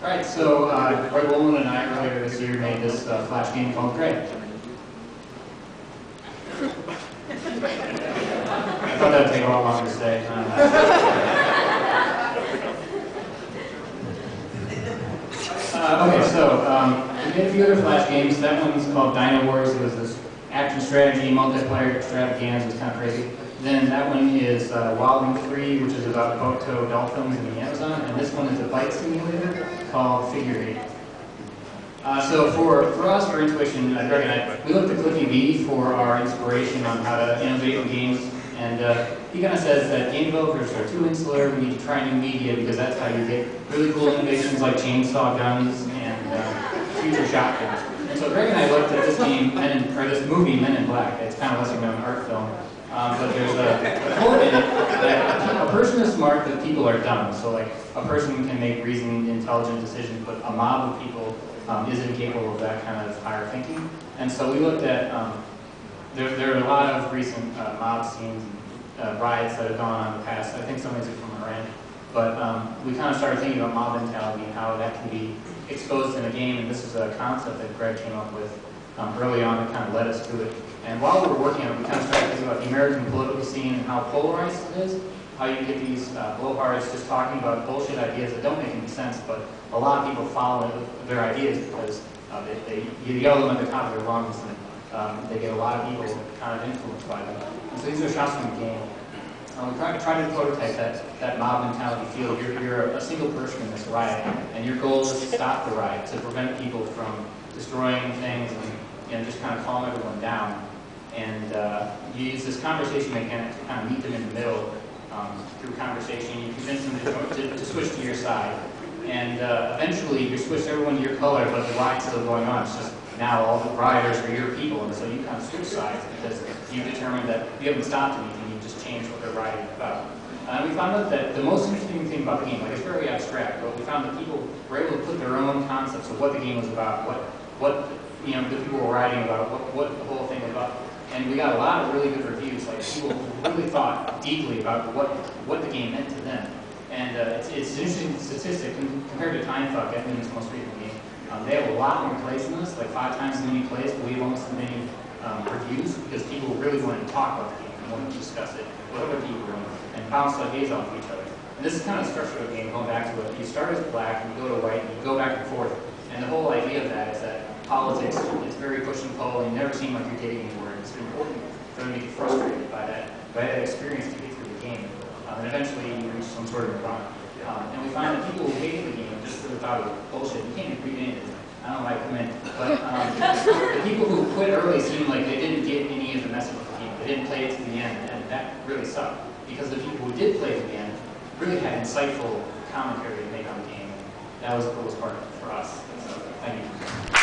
Alright, so Greg Wolman and I earlier this year made this Flash game called Greg. I thought that would take a lot longer to say. Okay, so we made a few other Flash games. That one's called Dino Wars. It was this action strategy, multiplayer extravaganza. It was kind of crazy. Then that one is Wilding 3, which is about boat-tow dolphins in the Amazon. And this one is a bike simulator called Figure 8. So for us, for Intuition, Greg and I, we looked at Cliffy B for our inspiration on how to innovate in games. And he kind of says that game developers are too insular. We need to try new media because that's how you get really cool innovations like chainsaw guns and future shotguns. And so Greg and I looked at this game, this movie, Men in Black. It's kind of a lesser known art film. But there's a quote in it that a person is smart, but people are dumb. So like a person can make reasoned, intelligent decisions, but a mob of people is incapable of that kind of higher thinking. And so we looked at, there are a lot of recent mob scenes and riots that have gone on in the past. I think some of these are from Iran. But we kind of started thinking about mob mentality and how that can be exposed in a game. And this is a concept that Greg came up with early on that kind of led us to it. And while we were working on it, we kind of started thinking about the American political scene and how polarized it is. How you get these blowhards just talking about bullshit ideas that don't make any sense, but a lot of people follow their ideas because you yell them at the top of their lungs, and they get a lot of people kind of influenced by them. And so these are shots from the game. We tried to prototype that mob mentality feel. You're a single person in this riot, and your goal is to stop the riot, to prevent people from destroying things and just kind of calm everyone down. And you use this conversation mechanic to kind of meet them in the middle through conversation. You convince them to switch to your side. And eventually you switch everyone to your color, but the riot's still going on. It's just now all the rioters are your people, and so you kind of switch sides because you determined that you haven't stopped anything, you just changed what they're rioting about. We found out that the most interesting thing about the game, like it's very abstract, but we found that people were able to put their own concepts of what the game was about, what the people were writing about, what the whole thing was about. And we got a lot of really good reviews, like people who really thought deeply about what the game meant to them. And it's an interesting statistic compared to Time Fuck, I think it's the most recent game. They have a lot more plays than us, like 5 times as many plays, but we have almost as many reviews because people really wanted to talk about the game and wanted to discuss it with other people and bounce ideas off each other. And this is kind of the structure of the game, going back to it. You start as black, and you go to white, and you go back and forth. And the whole idea of that is that politics is very push and pull, and you never seem like you're getting anywhere. It's important for them to get frustrated by that experience to get through the game. And eventually you reach some sort of nirvana. And we find that people who hated the game just for the thought of bullshit, you can't even read anything. I don't know why I come in. But the people who quit early seemed like they didn't get any of the message of the game. They didn't play it to the end, and that really sucked. Because the people who did play it to the end really had insightful commentary to make on the game. And that was the coolest part for us. So, thank you.